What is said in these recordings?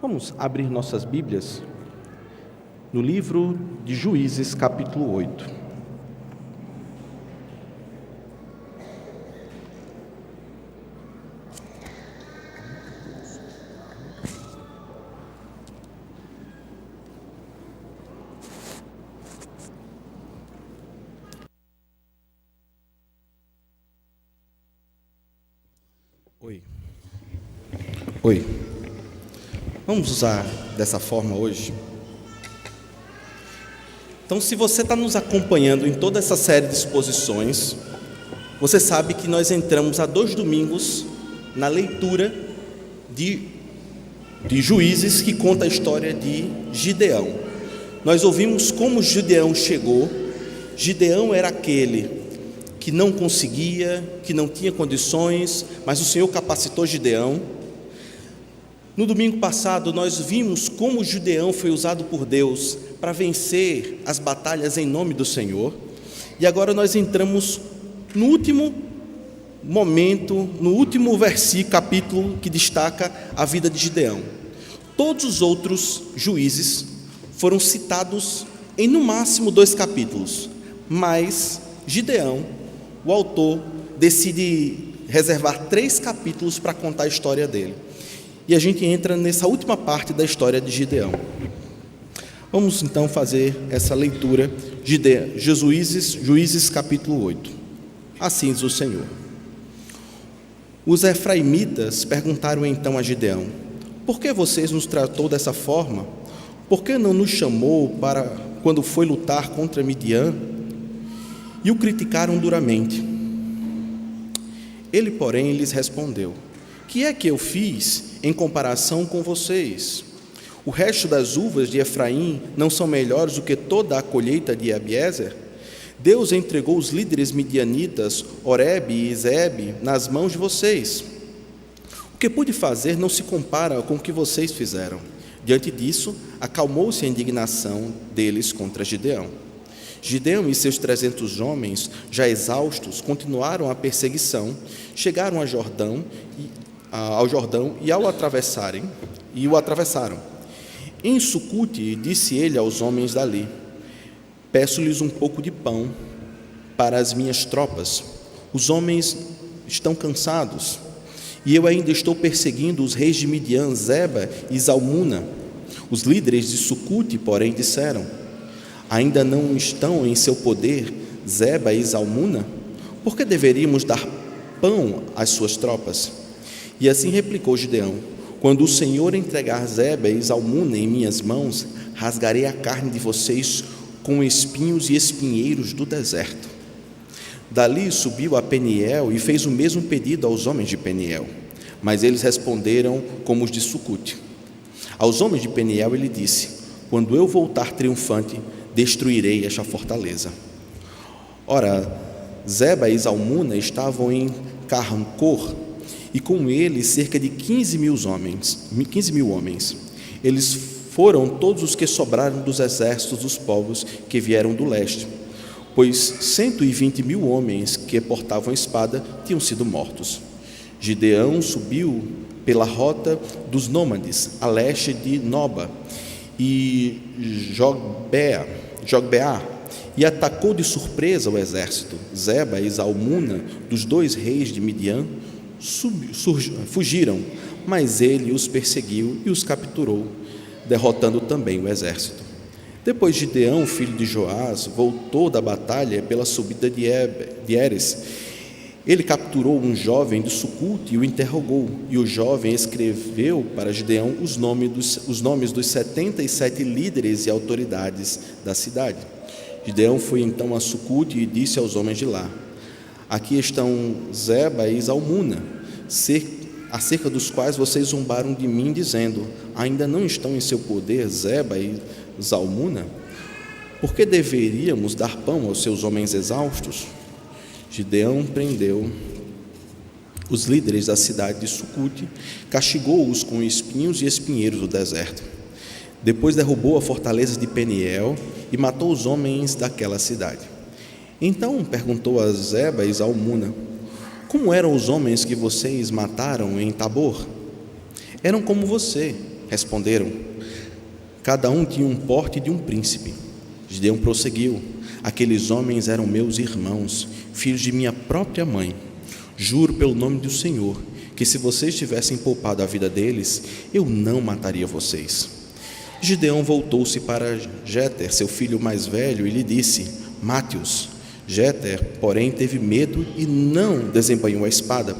Vamos abrir nossas Bíblias no livro de Juízes, capítulo 8. Oi. Vamos usar dessa forma hoje? Então, se você está nos acompanhando em toda essa série de exposições, você sabe que nós entramos há 2 domingos na leitura de Juízes, que conta a história de Gideão. Nós ouvimos como Gideão chegou. Gideão era aquele que não conseguia, que não tinha condições, mas o Senhor capacitou Gideão. No domingo passado, nós vimos como Gideão foi usado por Deus para vencer as batalhas em nome do Senhor. E agora nós entramos no último momento, no último versículo, capítulo que destaca a vida de Gideão. Todos os outros juízes foram citados em no máximo 2 capítulos, mas Gideão, o autor, decide reservar 3 capítulos para contar a história dele. E a gente entra nessa última parte da história de Gideão. Vamos então fazer essa leitura de Juízes capítulo 8. Assim diz o Senhor. Os efraimitas perguntaram então a Gideão: por que você nos tratou dessa forma? Por que não nos chamou para quando foi lutar contra Midian? E o criticaram duramente. Ele, porém, lhes respondeu: que é que eu fiz em comparação com vocês? O resto das uvas de Efraim não são melhores do que toda a colheita de Abiezer? Deus entregou os líderes midianitas, Oreb e Zebe, nas mãos de vocês. O que pude fazer não se compara com o que vocês fizeram. Diante disso, acalmou-se a indignação deles contra Gideão. Gideão e seus 300 homens, já exaustos, continuaram a perseguição, chegaram ao Jordão e o atravessaram. Em Sucote, disse ele aos homens dali: peço-lhes um pouco de pão para as minhas tropas. Os homens estão cansados, e eu ainda estou perseguindo os reis de Midian, Zeba e Zalmuna. Os líderes de Sucote, porém, disseram: ainda não estão em seu poder Zeba e Zalmuna? Por que deveríamos dar pão às suas tropas? E assim replicou Gideão: quando o Senhor entregar Zeba e Zalmuna em minhas mãos, rasgarei a carne de vocês com espinhos e espinheiros do deserto. Dali subiu a Peniel e fez o mesmo pedido aos homens de Peniel, mas eles responderam como os de Sucote. Aos homens de Peniel ele disse: quando eu voltar triunfante, destruirei esta fortaleza. Ora, Zeba e Zalmuna estavam em Carrancor, e com eles cerca de 15 mil homens. Eles foram todos os que sobraram dos exércitos dos povos que vieram do leste, pois 120 mil homens que portavam espada tinham sido mortos. Gideão subiu pela rota dos nômades, a leste de Noba e Jogbeá, e atacou de surpresa o exército. Zeba e Zalmuna, dos 2 reis de Midian, fugiram, mas ele os perseguiu e os capturou, derrotando também o exército. Depois Gideão, filho de Joás, voltou da batalha pela subida de Heres. Ele capturou um jovem de Sucote e o interrogou, e o jovem escreveu para Gideão os nomes dos 77 líderes e autoridades da cidade. Gideão foi então a Sucote e disse aos homens de lá: aqui estão Zeba e Zalmuna, acerca dos quais vocês zombaram de mim, dizendo: ainda não estão em seu poder Zeba e Zalmuna? Por que deveríamos dar pão aos seus homens exaustos? Gideão prendeu os líderes da cidade de Sucote, castigou-os com espinhos e espinheiros do deserto. Depois derrubou a fortaleza de Peniel e matou os homens daquela cidade. Então perguntou a Zeba e Zalmuna: como eram os homens que vocês mataram em Tabor? Eram como você, Responderam: cada um tinha um porte de um príncipe. Gideão prosseguiu: aqueles homens eram meus irmãos, filhos de minha própria mãe. Juro pelo nome do Senhor, que se vocês tivessem poupado a vida deles, eu não mataria vocês. Gideão voltou-se para Jéter, seu filho mais velho, e lhe disse: mate-os. Jéter, porém, teve medo e não desembanhou a espada,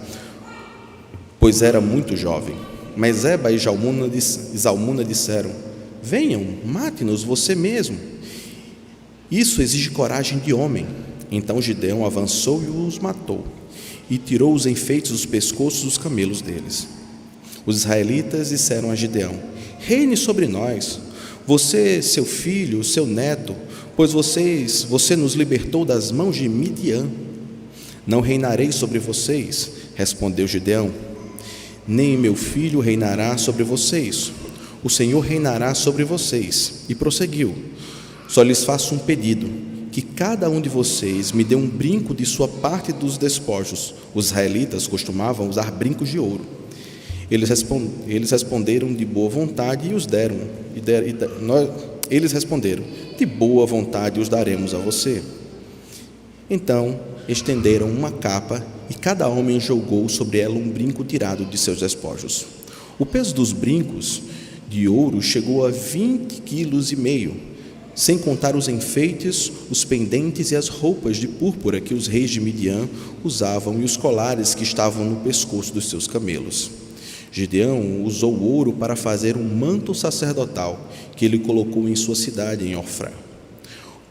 pois era muito jovem. Mas Zeba e Zalmuna disseram: venham, mate-nos você mesmo. Isso exige coragem de homem. Então Gideão avançou e os matou, e tirou os enfeites dos pescoços dos camelos deles. Os israelitas disseram a Gideão: reine sobre nós, você, seu filho, seu neto, pois você nos libertou das mãos de Midian. Não reinarei sobre vocês, respondeu Gideão, nem meu filho reinará sobre vocês. O Senhor reinará sobre vocês. E prosseguiu: só lhes faço um pedido, que cada um de vocês me dê um brinco de sua parte dos despojos. Os israelitas costumavam usar brincos de ouro. Eles responderam de boa vontade e os deram. Eles responderam: de boa vontade os daremos a você. Então estenderam uma capa e cada homem jogou sobre ela um brinco tirado de seus despojos. O peso dos brincos de ouro chegou a 20,5 quilos, sem contar os enfeites, os pendentes e as roupas de púrpura que os reis de Midian usavam e os colares que estavam no pescoço dos seus camelos. Gideão usou o ouro para fazer um manto sacerdotal que ele colocou em sua cidade, em Ofrá.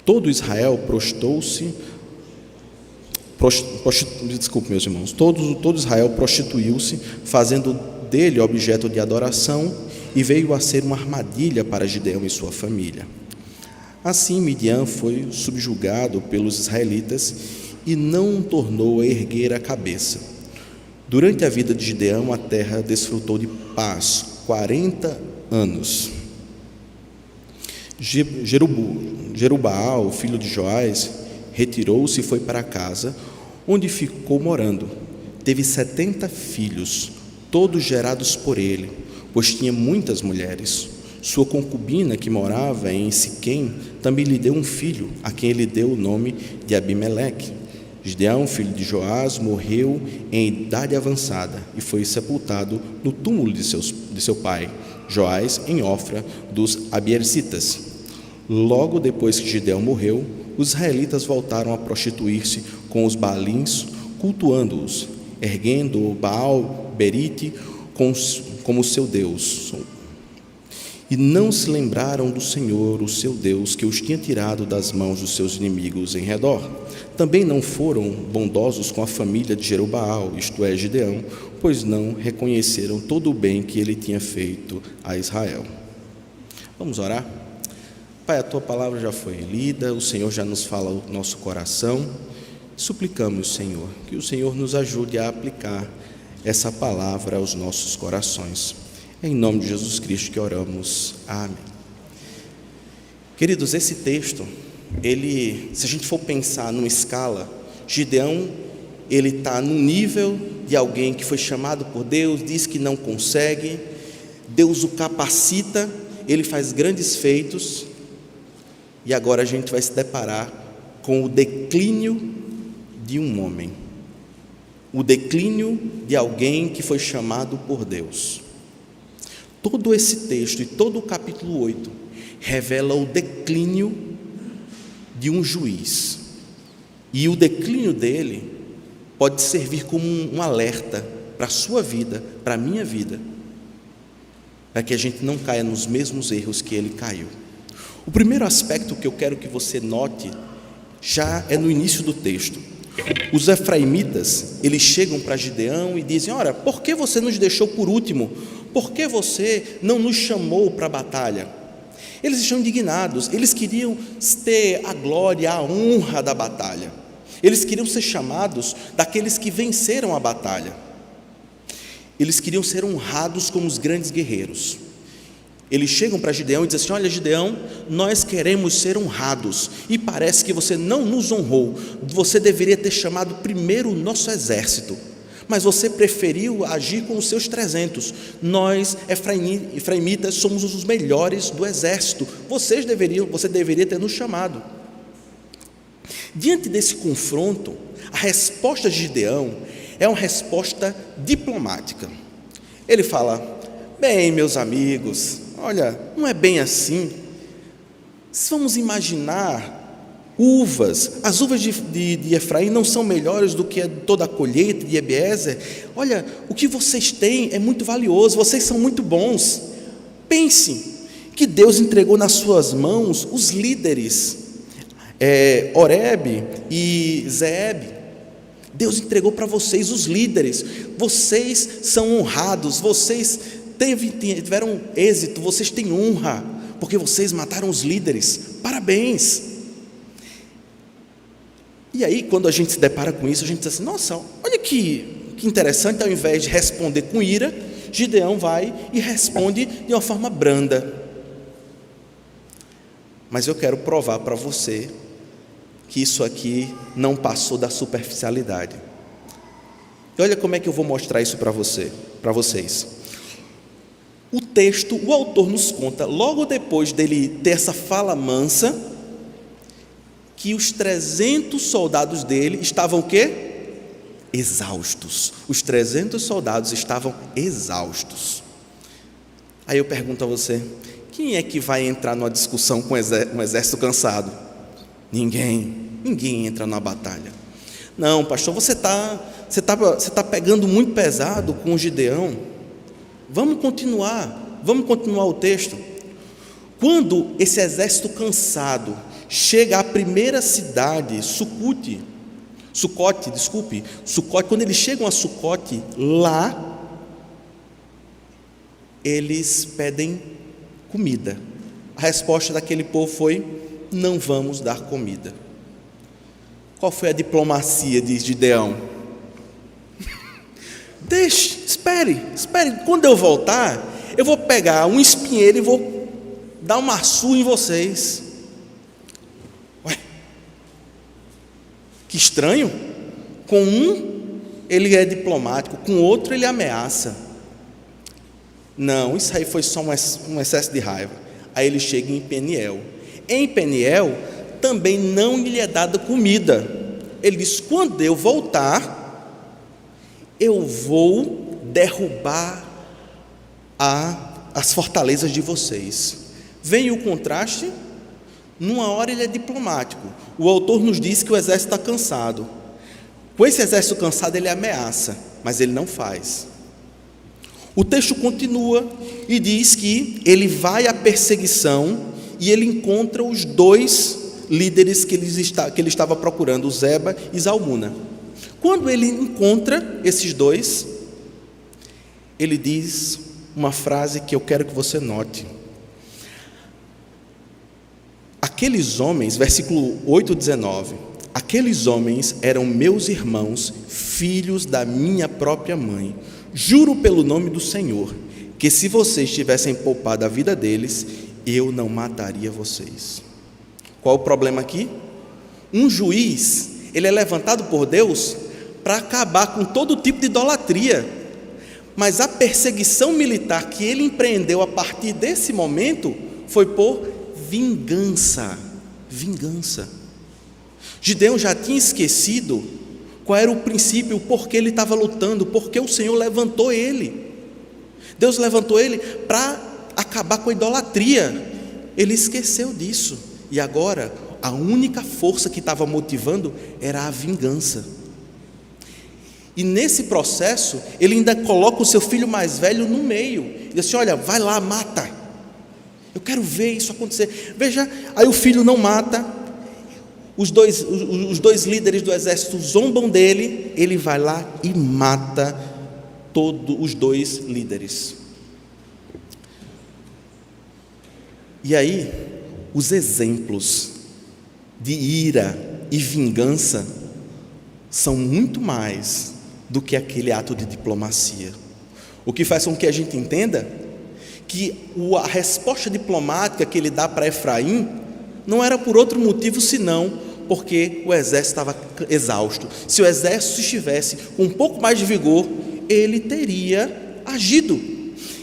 Todo Israel todo Israel prostituiu-se, fazendo dele objeto de adoração, e veio a ser uma armadilha para Gideão e sua família. Assim Midian foi subjugado pelos israelitas e não tornou a erguer a cabeça. Durante a vida de Gideão, a terra desfrutou de paz 40 anos. Jerubaal, filho de Joás, retirou-se e foi para casa, onde ficou morando. Teve 70 filhos, todos gerados por ele, pois tinha muitas mulheres. Sua concubina, que morava em Siquém, também lhe deu um filho, a quem ele deu o nome de Abimeleque. Gideão, filho de Joás, morreu em idade avançada e foi sepultado no túmulo de seu pai, Joás, em Ofra dos Abierzitas. Logo depois que Gideão morreu, os israelitas voltaram a prostituir-se com os baalins, cultuando-os, erguendo o Baal-berite como seu Deus. E não se lembraram do Senhor, o seu Deus, que os tinha tirado das mãos dos seus inimigos em redor. Também não foram bondosos com a família de Jerubaal, isto é, Gideão, pois não reconheceram todo o bem que ele tinha feito a Israel. Vamos orar? Pai, a Tua palavra já foi lida, o Senhor já nos fala o nosso coração. Suplicamos, Senhor, que o Senhor nos ajude a aplicar essa palavra aos nossos corações. É em nome de Jesus Cristo que oramos. Amém. Queridos, esse texto, se a gente for pensar numa escala, Gideão, ele está no nível de alguém que foi chamado por Deus, diz que não consegue, Deus o capacita, ele faz grandes feitos, e agora a gente vai se deparar com o declínio de um homem, o declínio de alguém que foi chamado por Deus. Todo esse texto e todo o capítulo 8 revela o declínio de um juiz. E o declínio dele pode servir como um alerta para a sua vida, para a minha vida, para que a gente não caia nos mesmos erros que ele caiu. O primeiro aspecto que eu quero que você note já é no início do texto. Os efraimitas, eles chegam para Gideão e dizem: ora, por que você nos deixou por último? Por que você não nos chamou para a batalha? Eles estão indignados, eles queriam ter a glória, a honra da batalha. Eles queriam ser chamados daqueles que venceram a batalha. Eles queriam ser honrados como os grandes guerreiros. Eles chegam para Gideão e dizem assim: olha, Gideão, nós queremos ser honrados, e parece que você não nos honrou. Você deveria ter chamado primeiro o nosso exército, mas você preferiu agir com os seus 300. Nós, efraimitas, somos os melhores do exército. Você deveria ter nos chamado. Diante desse confronto, a resposta de Gideão é uma resposta diplomática. Ele fala: bem, meus amigos, olha, não é bem assim. Vamos imaginar as uvas de Efraim não são melhores do que toda a colheita de Abiezer. Olha, o que vocês têm é muito valioso, vocês são muito bons. Pense que Deus entregou nas suas mãos os líderes, Oreb e Zeeb. Deus entregou para vocês os líderes. Vocês são honrados, vocês tiveram êxito, vocês têm honra, porque vocês mataram os líderes. Parabéns. E aí, quando a gente se depara com isso, a gente diz assim: nossa, olha que interessante. Ao invés de responder com ira, Gideão vai e responde de uma forma branda. Mas eu quero provar para você que isso aqui não passou da superficialidade. E olha como é que eu vou mostrar isso para vocês. O texto, o autor nos conta, logo depois dele ter essa fala mansa, que os 300 soldados dele estavam o quê? Exaustos. Os 300 soldados estavam exaustos. Aí eu pergunto a você: quem é que vai entrar numa discussão com um exército cansado? Ninguém entra na batalha. Não, pastor, você tá pegando muito pesado com o Gideão. Vamos continuar o texto. Quando esse exército cansado chega à primeira cidade, Sucote, quando eles chegam a Sucote, lá eles pedem comida. A resposta daquele povo foi: não vamos dar comida. Qual foi a diplomacia de Gideão? Espere, quando eu voltar, eu vou pegar um espinheiro e vou dar uma surra em vocês. Ué, que estranho. Com um ele é diplomático, com outro ele ameaça. Não, isso aí foi só um excesso de raiva. Aí ele chega em Peniel. Em Peniel também não lhe é dada comida. Ele diz: quando eu voltar, eu vou derrubar as fortalezas de vocês. Vem o contraste. Numa hora ele é diplomático. O autor nos diz que o exército está cansado. Com esse exército cansado ele ameaça, mas ele não faz. O texto continua e diz que ele vai à perseguição e ele encontra os 2 líderes que ele estava procurando, Zeba e Zalmuna. Quando ele encontra esses 2, ele diz uma frase que eu quero que você note. Aqueles homens, versículo 8:19, aqueles homens eram meus irmãos, filhos da minha própria mãe. Juro pelo nome do Senhor, que se vocês tivessem poupado a vida deles, eu não mataria vocês. Qual o problema aqui? Um juiz, ele é levantado por Deus para acabar com todo tipo de idolatria, mas a perseguição militar que ele empreendeu a partir desse momento foi por vingança. Gideão já tinha esquecido qual era o princípio, o porquê ele estava lutando, porque o Senhor levantou ele. Deus levantou ele para acabar com a idolatria. Ele esqueceu disso, e agora a única força que estava motivando era a vingança. E nesse processo ele ainda coloca o seu filho mais velho no meio, e diz assim: olha, vai lá, mata, eu quero ver isso acontecer. Veja, aí o filho não mata, os dois líderes do exército zombam dele, ele vai lá e mata todos os 2 líderes. E aí, os exemplos de ira e vingança são muito mais do que aquele ato de diplomacia. O que faz com que a gente entenda que a resposta diplomática que ele dá para Efraim não era por outro motivo senão porque o exército estava exausto. Se o exército estivesse com um pouco mais de vigor, ele teria agido.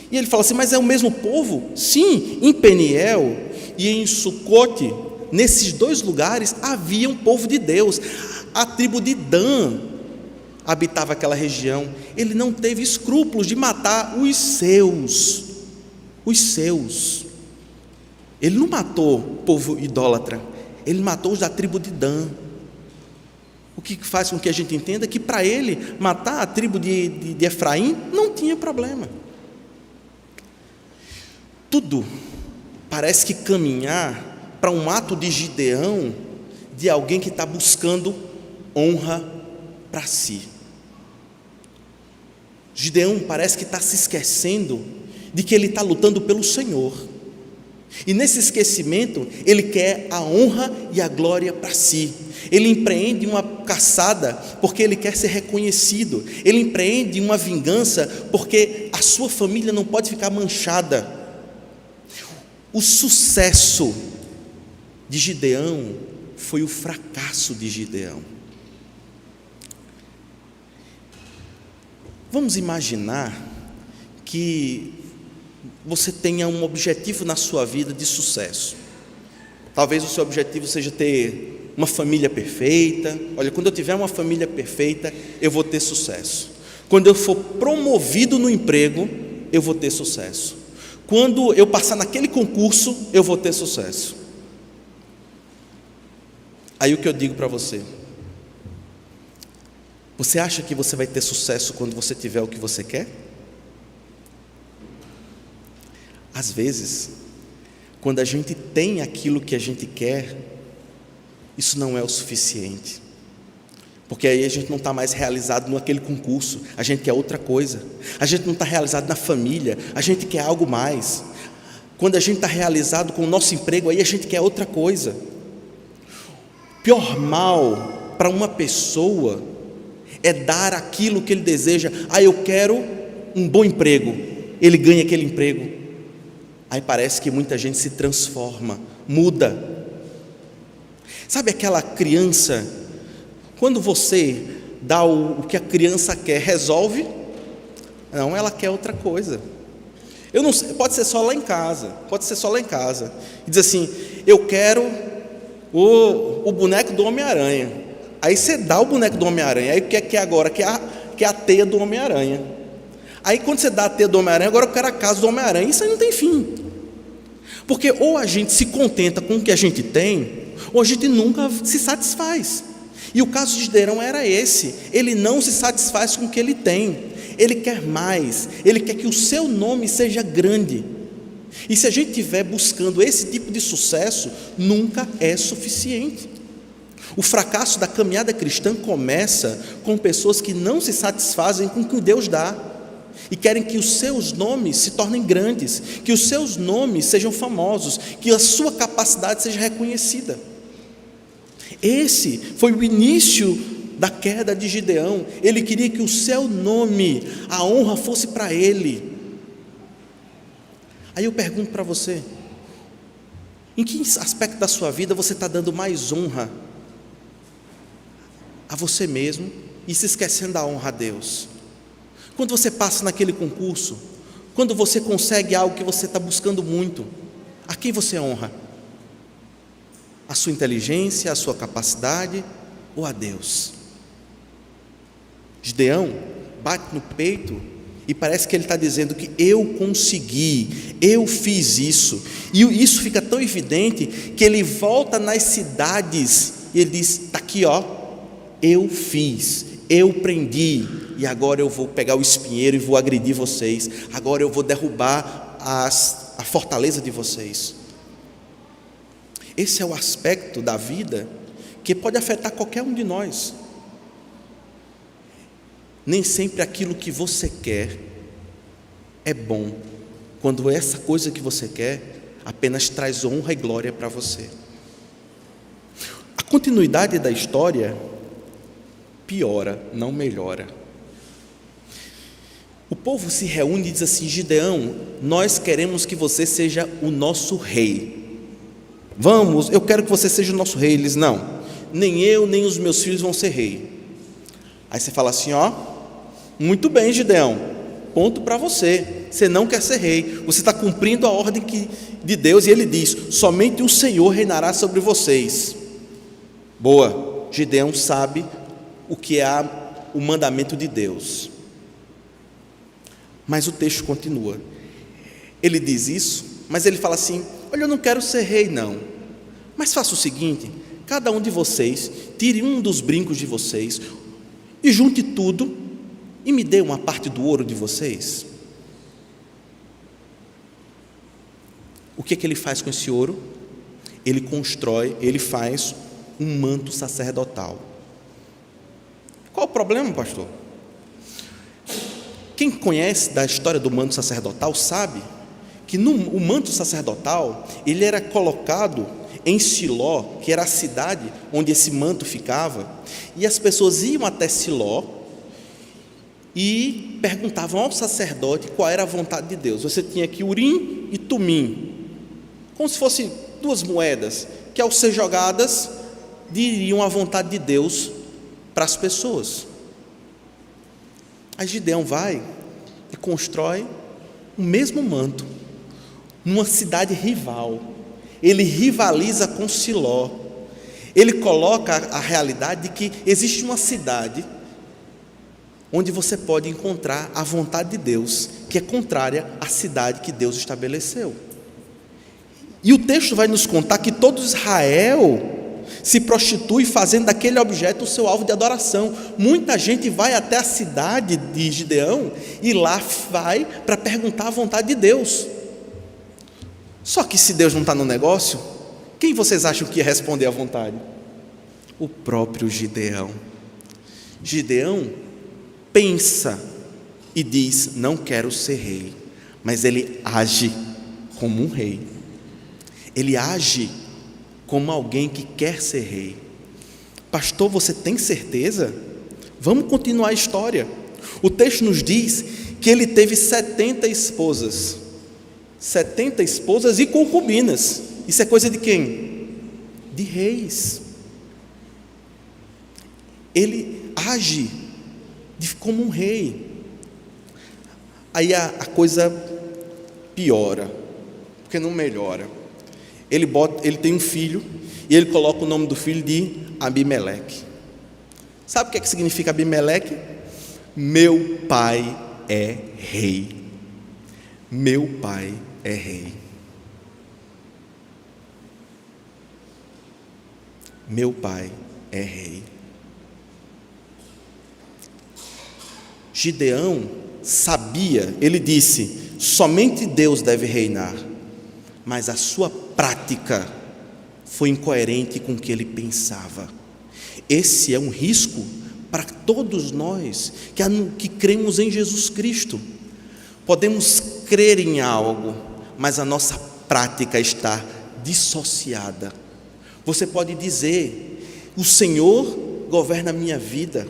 E ele fala assim: mas é o mesmo povo? Sim, em Peniel e em Sucote, nesses dois lugares havia um povo de Deus. A tribo de Dan habitava aquela região. Ele não teve escrúpulos de matar os seus. Ele não matou o povo idólatra, ele matou os da tribo de Dan. O que faz com que a gente entenda que para ele matar a tribo de Efraim não tinha problema. Tudo parece que caminhar para um ato de Gideão, de alguém que está buscando honra para si. Gideão parece que está se esquecendo de que ele está lutando pelo Senhor, e nesse esquecimento ele quer a honra e a glória para si. Ele empreende uma caçada porque ele quer ser reconhecido, ele empreende uma vingança porque a sua família não pode ficar manchada. O sucesso de Gideão foi o fracasso de Gideão. Vamos imaginar que você tenha um objetivo na sua vida de sucesso. Talvez o seu objetivo seja ter uma família perfeita. Olha, quando eu tiver uma família perfeita, eu vou ter sucesso. Quando eu for promovido no emprego, eu vou ter sucesso. Quando eu passar naquele concurso, eu vou ter sucesso. Aí o que eu digo para você: você acha que você vai ter sucesso quando você tiver o que você quer? Às vezes, quando a gente tem aquilo que a gente quer, isso não é o suficiente, porque aí a gente não está mais realizado naquele concurso, a gente quer outra coisa. A gente não está realizado na família, a gente quer algo mais. Quando a gente está realizado com o nosso emprego, aí a gente quer outra coisa. Pior mal para uma pessoa é dar aquilo que ele deseja. Eu quero um bom emprego, ele ganha aquele emprego, aí parece que muita gente se transforma, muda. Sabe aquela criança, quando você dá o que a criança quer, resolve? Não, ela quer outra coisa. Eu não sei, pode ser só lá em casa, e diz assim: eu quero o boneco do Homem-Aranha. Aí você dá o boneco do Homem-Aranha, aí o que é que agora? Que é a teia do Homem-Aranha. Aí quando você dá a teia do Homem-Aranha, agora eu quero a casa do Homem-Aranha. Isso aí não tem fim, porque ou a gente se contenta com o que a gente tem, ou a gente nunca se satisfaz. E o caso de Gideão era esse: ele não se satisfaz com o que ele tem, ele quer mais, ele quer que o seu nome seja grande. E se a gente estiver buscando esse tipo de sucesso, nunca é suficiente. O fracasso da caminhada cristã começa com pessoas que não se satisfazem com o que Deus dá e querem que os seus nomes se tornem grandes, que os seus nomes sejam famosos, que a sua capacidade seja reconhecida. Esse foi o início da queda de Gideão. Ele queria que o seu nome, a honra fosse para ele. Aí eu pergunto para você: em que aspecto da sua vida você está dando mais honra a você mesmo e se esquecendo da honra a Deus? Quando você passa naquele concurso, quando você consegue algo que você está buscando muito, a quem você honra? A sua inteligência, a sua capacidade ou a Deus? Gideão bate no peito e parece que ele está dizendo que eu consegui, eu fiz isso, e isso fica tão evidente que ele volta nas cidades e ele diz: está aqui, eu fiz, eu prendi, e agora eu vou pegar o espinheiro e vou agredir vocês, agora eu vou derrubar a fortaleza de vocês. Esse é o aspecto da vida que pode afetar qualquer um de nós. Nem sempre aquilo que você quer é bom, quando essa coisa que você quer apenas traz honra e glória para você. A continuidade da história piora, não melhora. O povo se reúne e diz assim: Gideão, nós queremos que você seja o nosso rei. Vamos, eu quero que você seja o nosso rei. Eles: não, nem eu, nem os meus filhos vão ser rei. Aí você fala assim, ó, muito bem, Gideão, ponto para você, você não quer ser rei, você está cumprindo a ordem de Deus, e ele diz, somente o Senhor reinará sobre vocês. Boa, Gideão sabe o que é o mandamento de Deus. Mas o texto continua, ele diz isso, mas ele fala assim, olha, eu não quero ser rei não, mas faça o seguinte, cada um de vocês, tire um dos brincos de vocês, e junte tudo, e me dê uma parte do ouro de vocês. O que ele faz com esse ouro? Ele constrói, ele faz um manto sacerdotal. Qual o problema, pastor? Quem conhece da história do manto sacerdotal sabe que o manto sacerdotal, ele era colocado em Siló, que era a cidade onde esse manto ficava, e as pessoas iam até Siló e perguntavam ao sacerdote qual era a vontade de Deus. Você tinha aqui Urim e Tumim, como se fossem duas moedas, que ao ser jogadas, diriam a vontade de Deus para as pessoas. Aí Gideão vai e constrói o mesmo manto, numa cidade rival. Ele rivaliza com Siló. Ele coloca a realidade de que existe uma cidade onde você pode encontrar a vontade de Deus, que é contrária à cidade que Deus estabeleceu. E o texto vai nos contar que todo Israel se prostitui fazendo daquele objeto o seu alvo de adoração. Muita gente vai até a cidade de Gideão e lá vai para perguntar a vontade de Deus. Só que se Deus não está no negócio, quem vocês acham que ia responder à vontade? O próprio Gideão. Gideão pensa e diz, não quero ser rei, mas ele age como um rei. Ele age como alguém que quer ser rei. Pastor, você tem certeza? Vamos continuar a história. O texto nos diz que ele teve 70 esposas. 70 esposas e concubinas. Isso é coisa de quem? De reis. Ele age como um rei. Aí a coisa piora, porque não melhora. Ele tem um filho e ele coloca o nome do filho de Abimeleque. Sabe o que significa Abimeleque? Meu pai é rei. Meu pai é rei. Meu pai é rei. Gideão sabia, ele disse, somente Deus deve reinar, mas a sua prática foi incoerente com o que ele pensava. Esse é um risco para todos nós que cremos em Jesus Cristo. Podemos crer em algo, mas a nossa prática está dissociada. Você pode dizer, o Senhor governa a minha vida,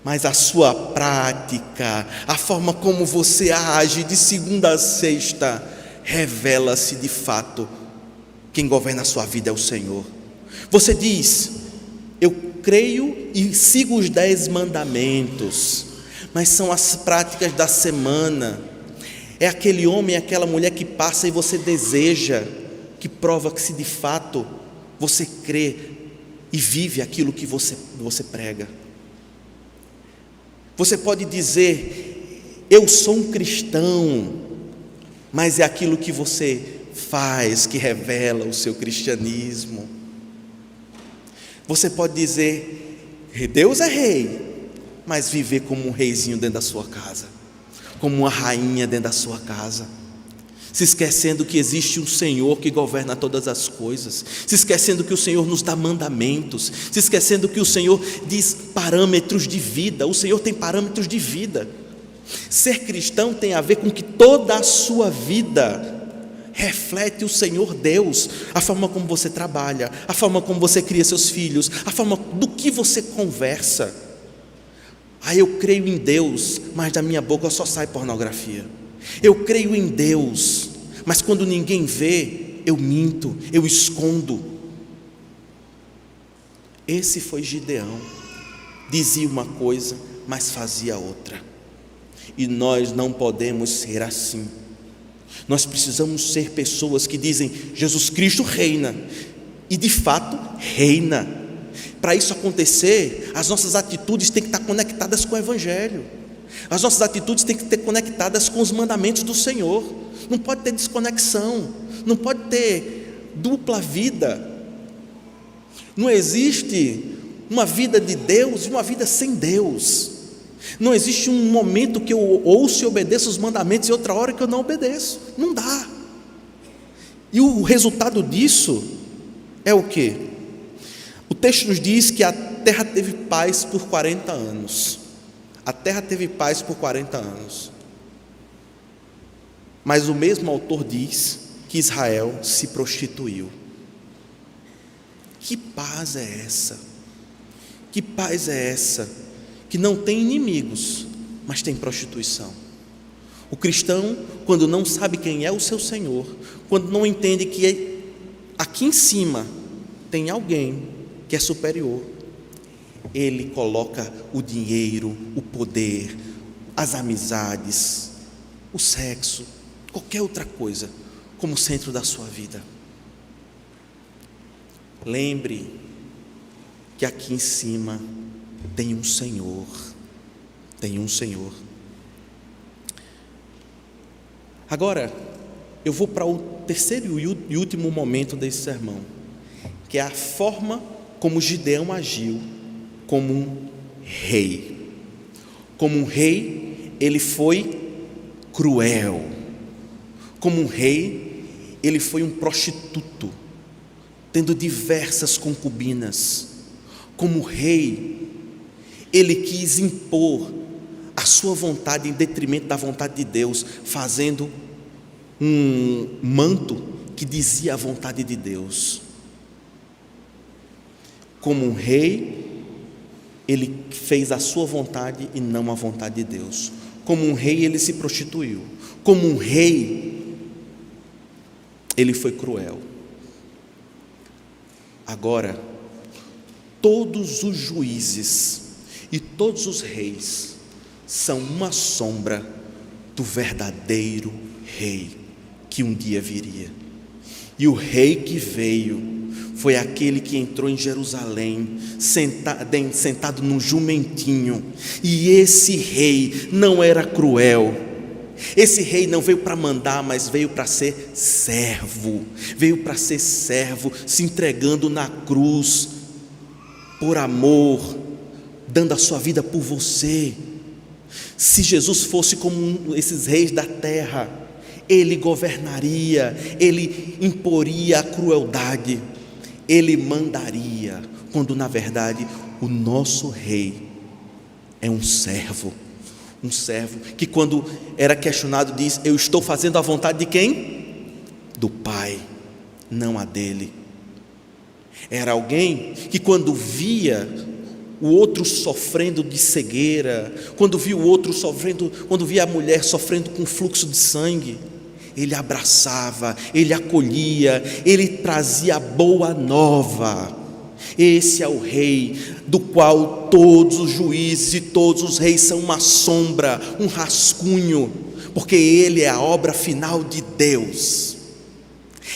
mas a sua prática, a forma como você age de segunda a sexta, revela-se de fato, quem governa a sua vida é o Senhor. Você diz, eu creio e sigo os 10 mandamentos, mas são as práticas da semana, é aquele homem, aquela mulher que passa e você deseja, que prova que se de fato você crê e vive aquilo que você prega. Você pode dizer, eu sou um cristão, mas é aquilo que você faz que revela o seu cristianismo. Você pode dizer, Deus é rei, mas viver como um reizinho dentro da sua casa, como uma rainha dentro da sua casa, se esquecendo que existe um Senhor que governa todas as coisas, se esquecendo que o Senhor nos dá mandamentos, se esquecendo que o Senhor diz parâmetros de vida. O Senhor tem parâmetros de vida. Ser cristão tem a ver com que toda a sua vida reflete o Senhor Deus, a forma como você trabalha, a forma como você cria seus filhos, a forma do que você conversa. Eu creio em Deus, mas da minha boca só sai pornografia. Eu creio em Deus, mas quando ninguém vê, eu minto, eu escondo. Esse foi Gideão. Dizia uma coisa, mas fazia outra. E nós não podemos ser assim. Nós precisamos ser pessoas que dizem: Jesus Cristo reina. E de fato reina. Para isso acontecer, as nossas atitudes têm que estar conectadas com o Evangelho. As nossas atitudes têm que estar conectadas com os mandamentos do Senhor. Não pode ter desconexão. Não pode ter dupla vida. Não existe uma vida de Deus e uma vida sem Deus. Não existe um momento que eu ouço e obedeço os mandamentos e outra hora que eu não obedeço. Não dá. E o resultado disso é o quê? O texto nos diz que a terra teve paz por 40 anos. A terra teve paz por 40 anos. Mas o mesmo autor diz que Israel se prostituiu. Que paz é essa? Que paz é essa? Que não tem inimigos, mas tem prostituição. O cristão, quando não sabe quem é o seu Senhor, quando não entende que aqui em cima tem alguém que é superior, ele coloca o dinheiro, o poder, as amizades, o sexo, qualquer outra coisa como centro da sua vida. Lembre que aqui em cima tem um Senhor, tem um Senhor. Agora, eu vou para o terceiro e último momento desse sermão, que é a forma como Gideão agiu como um rei. Como um rei, ele foi cruel. Como um rei, ele foi um prostituto, tendo diversas concubinas. Como rei, ele quis impor a sua vontade em detrimento da vontade de Deus, fazendo um manto que dizia a vontade de Deus. Como um rei, ele fez a sua vontade e não a vontade de Deus. Como um rei, ele se prostituiu. Como um rei, ele foi cruel. Agora, todos os juízes e todos os reis são uma sombra do verdadeiro rei que um dia viria. E o rei que veio foi aquele que entrou em Jerusalém, sentado num jumentinho. E esse rei não era cruel. Esse rei não veio para mandar, mas veio para ser servo. Veio para ser servo, se entregando na cruz por amor, dando a sua vida por você. Se Jesus fosse como esses reis da terra, ele governaria, ele imporia a crueldade, ele mandaria, quando na verdade o nosso rei é um servo que quando era questionado diz: eu estou fazendo a vontade de quem? Do Pai, não a dele. Era alguém que quando via o outro sofrendo de cegueira, quando via o outro sofrendo, quando via a mulher sofrendo com fluxo de sangue, ele abraçava, ele acolhia, ele trazia a boa nova. Esse é o rei do qual todos os juízes e todos os reis são uma sombra, um rascunho, porque ele é a obra final de Deus.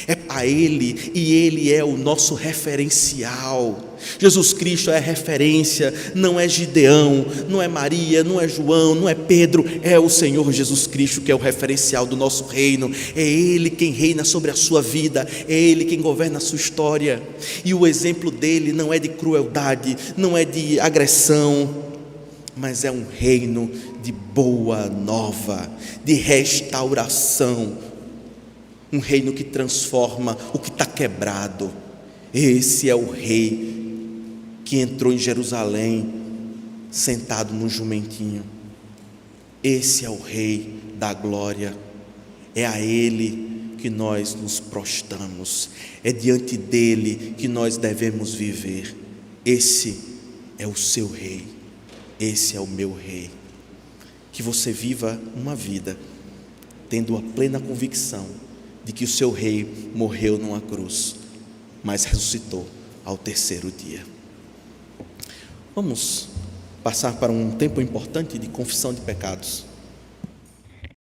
É a Ele, e Ele é o nosso referencial. Jesus Cristo é referência, não é Gideão, não é Maria, não é João, não é Pedro, é o Senhor Jesus Cristo que é o referencial do nosso reino. É Ele quem reina sobre a sua vida, é Ele quem governa a sua história. E o exemplo dele não é de crueldade, não é de agressão, mas é um reino de boa nova, de restauração. Um reino que transforma o que está quebrado. Esse é o rei que entrou em Jerusalém sentado no jumentinho. Esse é o rei da glória. É a ele que nós nos prostramos. É diante dele que nós devemos viver. Esse é o seu rei. Esse é o meu rei. Que você viva uma vida tendo a plena convicção de que o seu rei morreu numa cruz, mas ressuscitou ao terceiro dia. Vamos passar para um tempo importante de confissão de pecados.